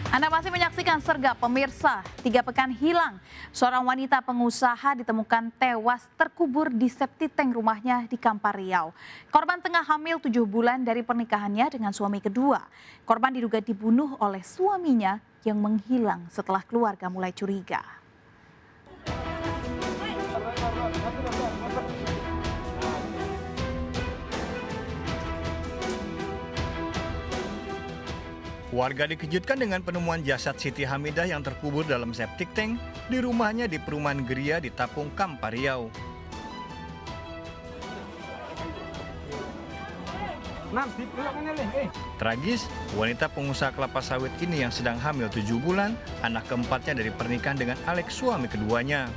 Anda masih menyaksikan Sergap Pemirsa. 3 pekan hilang, seorang wanita pengusaha ditemukan tewas terkubur di septic tank rumahnya di Kampar Riau. Korban tengah hamil 7 bulan dari pernikahannya dengan suami kedua. Korban diduga dibunuh oleh suaminya yang menghilang setelah keluarga mulai curiga. Warga dikejutkan dengan penemuan jasad Siti Hamidah yang terkubur dalam septic tank di rumahnya di perumahan Geria di Tapung, Kampar Riau. Tragis, wanita pengusaha kelapa sawit ini yang sedang hamil 7 bulan, anak keempatnya dari pernikahan dengan Alex, suami keduanya.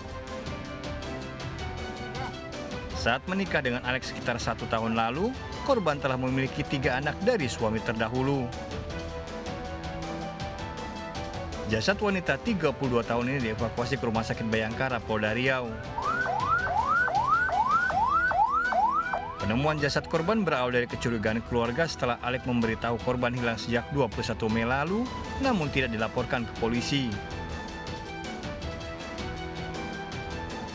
Saat menikah dengan Alex sekitar 1 tahun lalu, korban telah memiliki 3 anak dari suami terdahulu. Jasad wanita 32 tahun ini dievakuasi ke Rumah Sakit Bayangkara, Polda Riau. Penemuan jasad korban berawal dari kecurigaan keluarga setelah Alex memberitahu korban hilang sejak 21 Mei lalu, namun tidak dilaporkan ke polisi.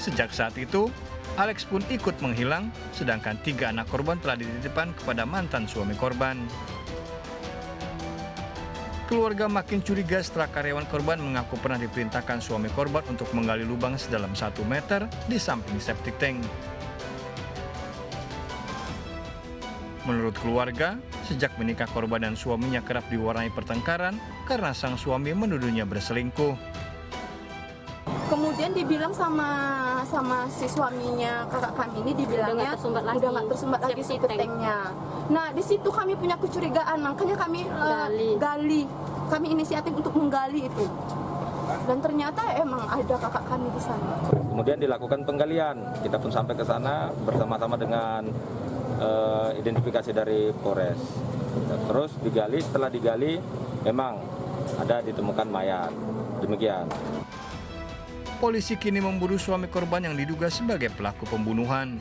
Sejak saat itu, Alex pun ikut menghilang, sedangkan 3 anak korban telah dititipkan kepada mantan suami korban. Keluarga makin curiga setelah karyawan korban mengaku pernah diperintahkan suami korban untuk menggali lubang sedalam 1 meter di samping septic tank. Menurut keluarga, sejak menikah korban dan suaminya kerap diwarnai pertengkaran karena sang suami menuduhnya berselingkuh. Kemudian dibilang sama si suaminya kakak kami ini dibilangnya udah nggak tersumbat lagi septic tanknya. Nah di situ kami punya kecurigaan, makanya kami gali, kami inisiatif untuk menggali itu. Dan ternyata emang ada kakak kami di sana. Kemudian dilakukan penggalian, kita pun sampai ke sana bersama-sama dengan identifikasi dari Polres. Terus digali, setelah digali memang ada ditemukan mayat. Demikian. Polisi kini memburu suami korban yang diduga sebagai pelaku pembunuhan.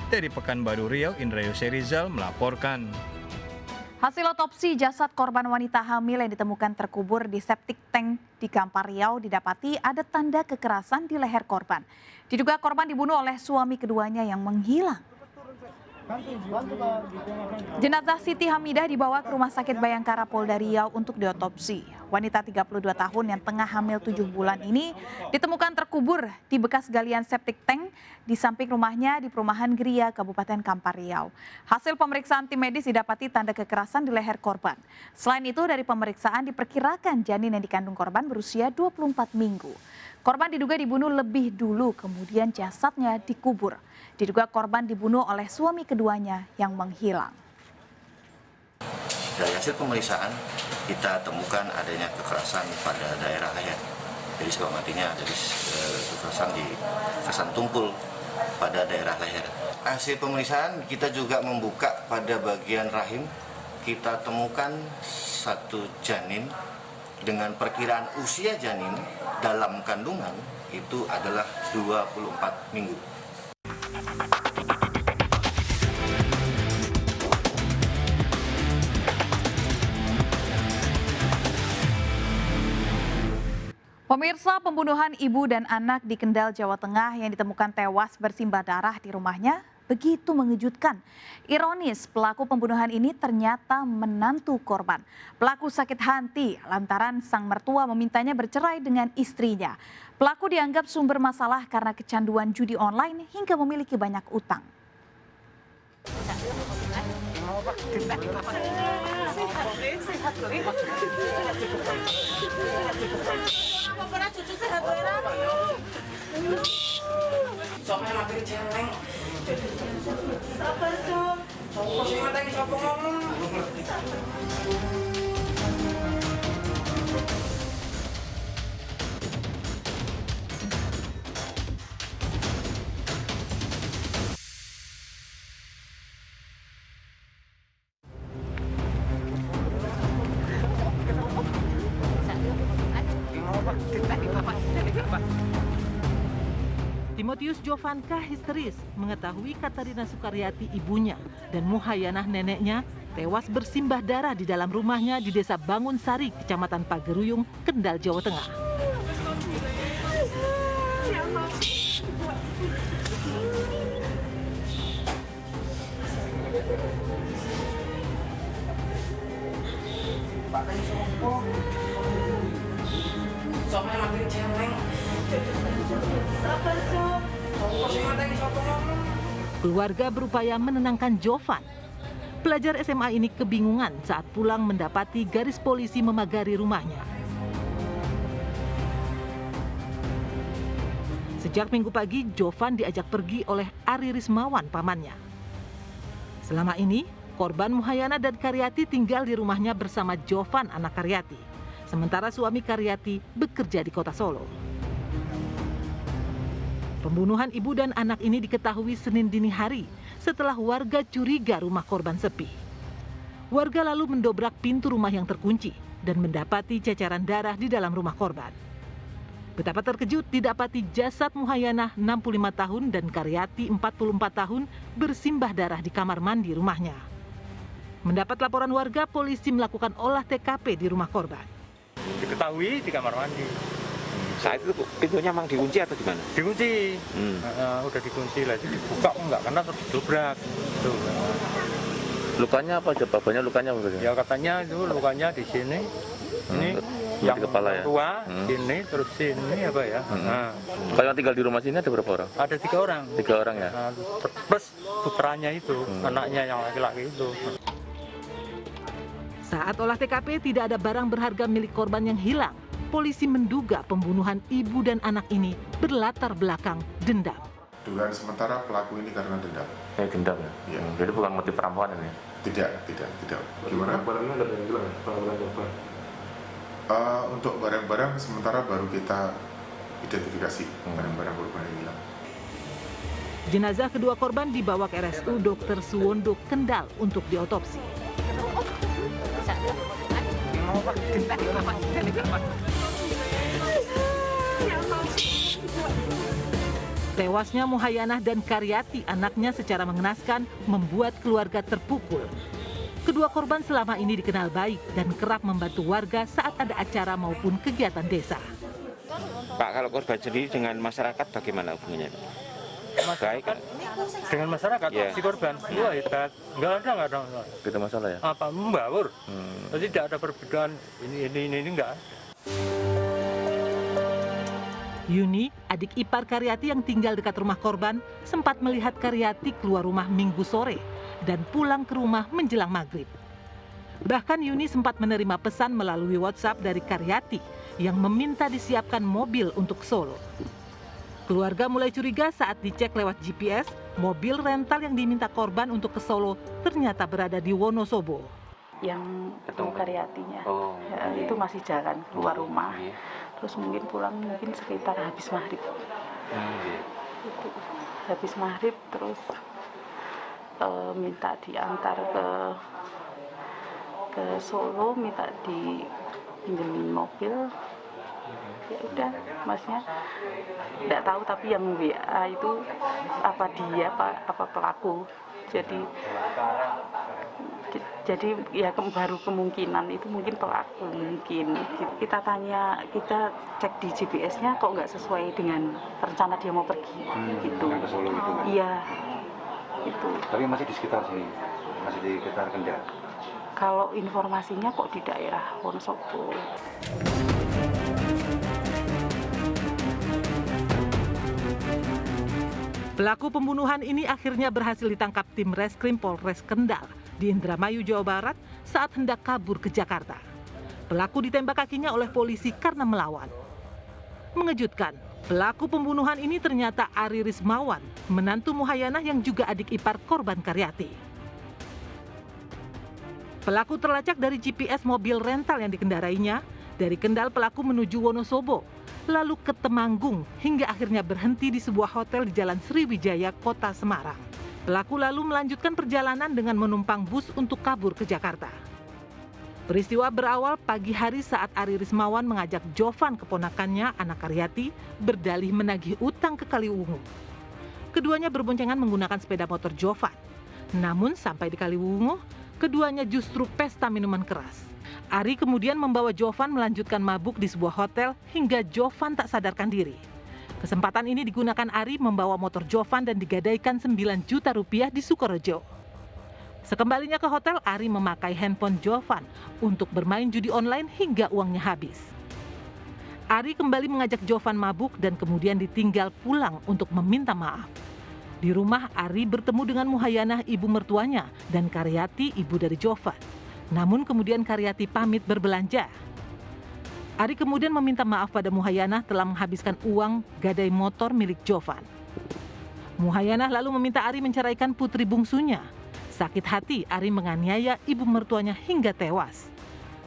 Dari Pekanbaru Riau, Indra Yoserizal melaporkan. Hasil otopsi jasad korban wanita hamil yang ditemukan terkubur di septic tank di Kampar Riau didapati ada tanda kekerasan di leher korban. Diduga korban dibunuh oleh suami keduanya yang menghilang. Jenazah Siti Hamidah dibawa ke Rumah Sakit Bayangkara Polda Riau untuk diotopsi. Wanita 32 tahun yang tengah hamil 7 bulan ini ditemukan terkubur di bekas galian septic tank di samping rumahnya di perumahan Geria, Kabupaten Kampar Riau. Hasil pemeriksaan tim medis didapati tanda kekerasan di leher korban. Selain itu dari pemeriksaan diperkirakan janin yang dikandung korban berusia 24 minggu. Korban diduga dibunuh lebih dulu, kemudian jasadnya dikubur. Diduga korban dibunuh oleh suami keduanya yang menghilang. Dari hasil pemeriksaan, kita temukan adanya kekerasan pada daerah leher. Jadi sebab matinya ada kekerasan tumpul pada daerah leher. Hasil pemeriksaan kita juga membuka pada bagian rahim. Kita temukan 1 janin dengan perkiraan usia janin dalam kandungan itu adalah 24 minggu. Pemirsa, pembunuhan ibu dan anak di Kendal, Jawa Tengah yang ditemukan tewas bersimbah darah di rumahnya begitu mengejutkan. Ironis, pelaku pembunuhan ini ternyata menantu korban. Pelaku sakit hati lantaran sang mertua memintanya bercerai dengan istrinya. Pelaku dianggap sumber masalah karena kecanduan judi online hingga memiliki banyak utang. Tim Timotius Jovanka histeris mengetahui Katarina Sukaryati ibunya dan Muhayanah neneknya tewas bersimbah darah di dalam rumahnya di Desa Bangun Sari, Kecamatan Pageruyung, Kendal, Jawa Tengah. Keluarga berupaya menenangkan Jovan. Pelajar SMA ini kebingungan saat pulang mendapati garis polisi memagari rumahnya. Sejak Minggu pagi, Jovan diajak pergi oleh Ari Rismawan, pamannya. Selama ini, korban Muhayanah dan Karyati tinggal di rumahnya bersama Jovan, anak Karyati. Sementara suami Karyati bekerja di kota Solo. Pembunuhan ibu dan anak ini diketahui Senin dini hari setelah warga curiga rumah korban sepi. Warga lalu mendobrak pintu rumah yang terkunci dan mendapati ceceran darah di dalam rumah korban. Betapa terkejut didapati jasad Muhayanah 65 tahun dan Karyati 44 tahun bersimbah darah di kamar mandi rumahnya. Mendapat laporan warga, polisi melakukan olah TKP di rumah korban. Diketahui di kamar mandi. Saat itu pintunya memang dikunci atau gimana? Dikunci, udah dikunci lah, jadi dibuka enggak karena terus didobrak. Tuh. Lukanya apa aja? Banyak lukanya apa? Ya katanya itu lukanya di sini, ini yang di kepala ya. Tua, sini terus sini apa ya? Kalau yang tinggal di rumah sini ada berapa orang? Ada 3 orang. 3 orang ya. Plus putranya itu, anaknya yang laki-laki itu. Saat olah TKP tidak ada barang berharga milik korban yang hilang. Polisi menduga pembunuhan ibu dan anak ini berlatar belakang dendam. Dugaan sementara pelaku ini karena dendam. Dendam ya? Ya. Jadi bukan motif perampokan ini? Tidak. Gimana? Barangnya ada yang hilang, barang-barang. Untuk barang-barang sementara baru kita identifikasi barang-barang korban yang hilang. Jenazah kedua korban dibawa ke RSU Dr. Suwondo, Kendal untuk diotopsi. Tewasnya Muhayanah dan Karyati, anaknya, secara mengenaskan membuat keluarga terpukul. Kedua korban selama ini dikenal baik dan kerap membantu warga saat ada acara maupun kegiatan desa. Pak, kalau korban sendiri dengan masyarakat bagaimana hubungannya? Baik kan? Dengan masyarakat, Yeah. si korban, wah ikat, nggak ada. Itu masalah ya? Apa membaur? Jadi tidak ada perbedaan ini enggak. Yuni, adik ipar Karyati yang tinggal dekat rumah korban, sempat melihat Karyati keluar rumah Minggu sore dan pulang ke rumah menjelang maghrib. Bahkan Yuni sempat menerima pesan melalui WhatsApp dari Karyati yang meminta disiapkan mobil untuk Solo. Keluarga mulai curiga saat dicek lewat GPS, mobil rental yang diminta korban untuk ke Solo ternyata berada di Wonosobo. Yang ketemu Karyatinya, itu masih jalan keluar rumah. Terus mungkin pulang sekitar habis maghrib. Itu habis maghrib terus minta diantar ke Solo, minta dipinjemin mobil. Ya udah, masnya nggak tahu, tapi yang WA itu apa dia apa pelaku. Jadi ya baru kemungkinan itu mungkin pelaku mungkin. Kita tanya, kita cek di GPS-nya kok nggak sesuai dengan rencana dia mau pergi gitu. Ke Solo itu? Iya, itu. Tapi masih di sekitar sini, masih di sekitar Kendal. Kalau informasinya kok di daerah Wonosobo. Pelaku pembunuhan ini akhirnya berhasil ditangkap tim Reskrim Polres Kendal di Indramayu, Jawa Barat saat hendak kabur ke Jakarta. Pelaku ditembak kakinya oleh polisi karena melawan. Mengejutkan, pelaku pembunuhan ini ternyata Ari Rismawan, menantu Muhayanah yang juga adik ipar korban Karyati. Pelaku terlacak dari GPS mobil rental yang dikendarainya. Dari Kendal pelaku menuju Wonosobo, lalu ke Temanggung hingga akhirnya berhenti di sebuah hotel di Jalan Sriwijaya, Kota Semarang. Pelaku lalu melanjutkan perjalanan dengan menumpang bus untuk kabur ke Jakarta. Peristiwa berawal pagi hari saat Ari Rismawan mengajak Jovan, keponakannya, anak Karyati, berdalih menagih utang ke Kaliwungu. Keduanya berboncengan menggunakan sepeda motor Jovan. Namun sampai di Kaliwungu, keduanya justru pesta minuman keras. Ari kemudian membawa Jovan melanjutkan mabuk di sebuah hotel hingga Jovan tak sadarkan diri. Kesempatan ini digunakan Ari membawa motor Jovan dan digadaikan 9 juta rupiah di Sukorejo. Sekembalinya ke hotel, Ari memakai handphone Jovan untuk bermain judi online hingga uangnya habis. Ari kembali mengajak Jovan mabuk dan kemudian ditinggal pulang untuk meminta maaf. Di rumah, Ari bertemu dengan Muhayanah, ibu mertuanya, dan Karyati, ibu dari Jovan. Namun kemudian Karyati pamit berbelanja. Ari kemudian meminta maaf pada Muhayanah telah menghabiskan uang gadai motor milik Jovan. Muhayanah lalu meminta Ari menceraikan putri bungsunya. Sakit hati, Ari menganiaya ibu mertuanya hingga tewas,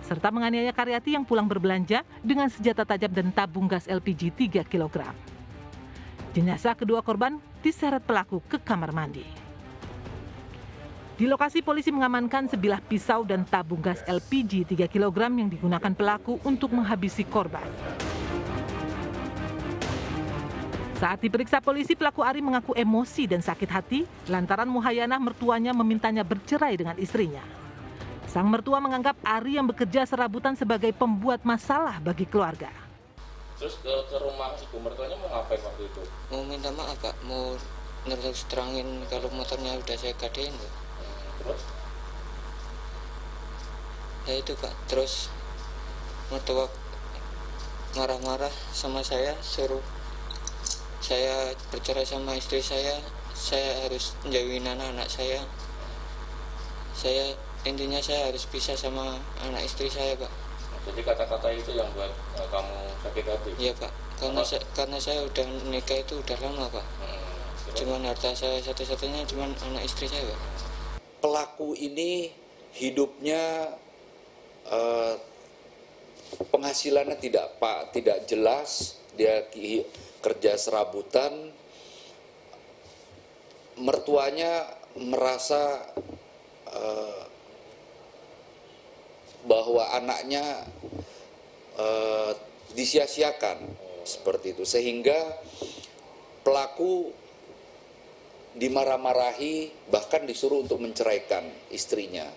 serta menganiaya Karyati yang pulang berbelanja dengan senjata tajam dan tabung gas LPG 3 kg. Jenazah kedua korban diseret pelaku ke kamar mandi. Di lokasi polisi mengamankan sebilah pisau dan tabung gas LPG 3 kg yang digunakan pelaku untuk menghabisi korban. Saat diperiksa polisi, pelaku Ari mengaku emosi dan sakit hati lantaran Muhayanah mertuanya memintanya bercerai dengan istrinya. Sang mertua menganggap Ari yang bekerja serabutan sebagai pembuat masalah bagi keluarga. Terus ke rumah ibu mertuanya mau ngapain waktu itu? Mau minta maaf, Pak. Mau terus terangin kalau motornya udah saya gadein. Terus? Ya itu, Pak. Terus mertua marah-marah sama saya, suruh saya bercerai sama istri saya harus menjauhin anak-anak saya. Intinya saya harus pisah sama anak istri saya, Pak. Jadi kata-kata itu yang buat kamu sakit hati? Iya, Pak. Karena saya udah nikah itu udah lama, Pak. Cuman harta saya satu-satunya cuman anak istri saya, Pak. Pelaku ini hidupnya penghasilannya tidak jelas, dia kerja serabutan. Mertuanya merasa bahwa anaknya disia-siakan seperti itu, sehingga pelaku dimarah-marahi, bahkan disuruh untuk menceraikan istrinya.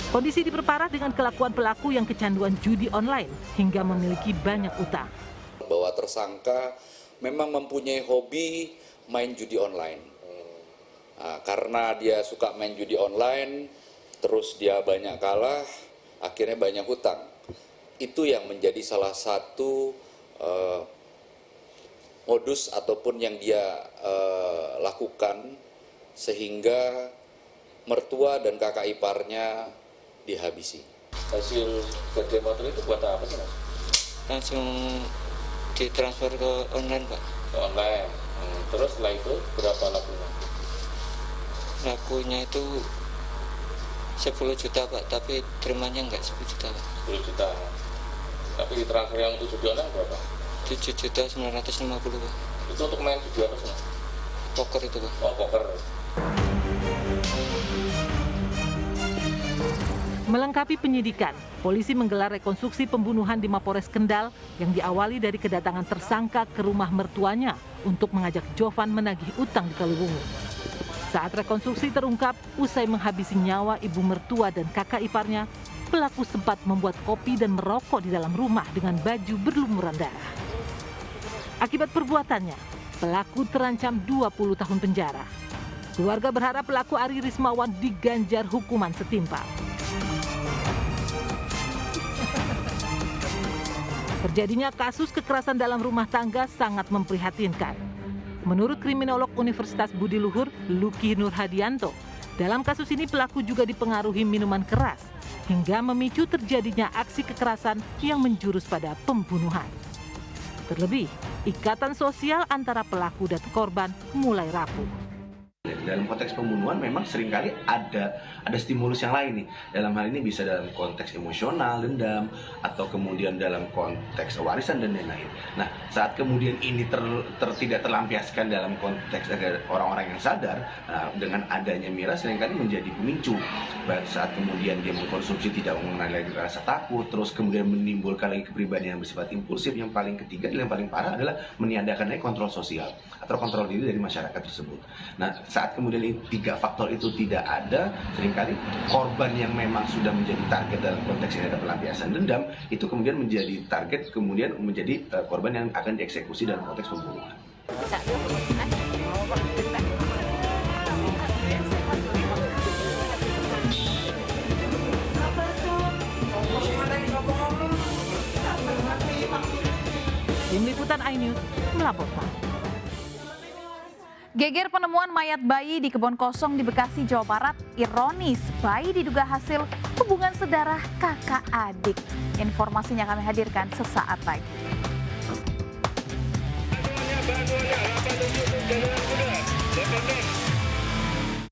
Kondisi diperparah dengan kelakuan pelaku yang kecanduan judi online hingga memiliki banyak utang. Bahwa tersangka memang mempunyai hobi main judi online. Nah, karena dia suka main judi online, terus dia banyak kalah, akhirnya banyak hutang. Itu yang menjadi salah satu modus ataupun yang dia lakukan, sehingga mertua dan kakak iparnya dihabisi. Hasil gede motor itu buat apa sih, Mas? Langsung ditransfer ke online, Pak. Ke online. Terus setelah itu berapa lakunya? Lakunya itu 10 juta, Pak, tapi terimanya enggak 10 juta, Pak. 10 juta. Tapi di transfer yang untuk judi online berapa? 7.950.000, Pak. Itu untuk main judi apa sih, Mas? Poker itu, Pak. Oh, poker. Melengkapi penyidikan, polisi menggelar rekonstruksi pembunuhan di Mapores Kendal yang diawali dari kedatangan tersangka ke rumah mertuanya untuk mengajak Jovan menagih utang di Kaliwungu. Saat rekonstruksi terungkap, usai menghabisi nyawa ibu mertua dan kakak iparnya, pelaku sempat membuat kopi dan merokok di dalam rumah dengan baju berlumuran darah. Akibat perbuatannya, pelaku terancam 20 tahun penjara. Keluarga berharap pelaku Ari Rismawan diganjar hukuman setimpal. Terjadinya kasus kekerasan dalam rumah tangga sangat memprihatinkan. Menurut kriminolog Universitas Budi Luhur, Luki Nurhadianto, dalam kasus ini pelaku juga dipengaruhi minuman keras hingga memicu terjadinya aksi kekerasan yang menjurus pada pembunuhan. Terlebih, ikatan sosial antara pelaku dan korban mulai rapuh. Dalam konteks pembunuhan memang seringkali ada stimulus yang lain nih. Dalam hal ini bisa dalam konteks emosional, dendam, atau kemudian dalam konteks warisan dan lain-lain. Nah, saat kemudian ini tidak terlampiaskan dalam konteks orang-orang yang sadar, dengan adanya miras seringkali menjadi pemicu. Saat kemudian dia mengkonsumsi tidak mengenali lagi rasa takut, terus kemudian menimbulkan lagi kepribadian yang bersifat impulsif. Yang paling ketiga, yang paling parah adalah meniadakan lagi kontrol sosial atau kontrol diri dari masyarakat tersebut. Nah, saat kemudian 3 faktor itu tidak ada, seringkali korban yang memang sudah menjadi target dalam konteks ini ada pelampiasan dendam, itu kemudian menjadi target, kemudian menjadi korban yang akan dieksekusi dalam konteks pembunuhan. Tim Liputan iNews melaporkan. Geger penemuan mayat bayi di kebun kosong di Bekasi, Jawa Barat. Ironis, bayi diduga hasil hubungan sedarah kakak adik. Informasinya kami hadirkan sesaat lagi.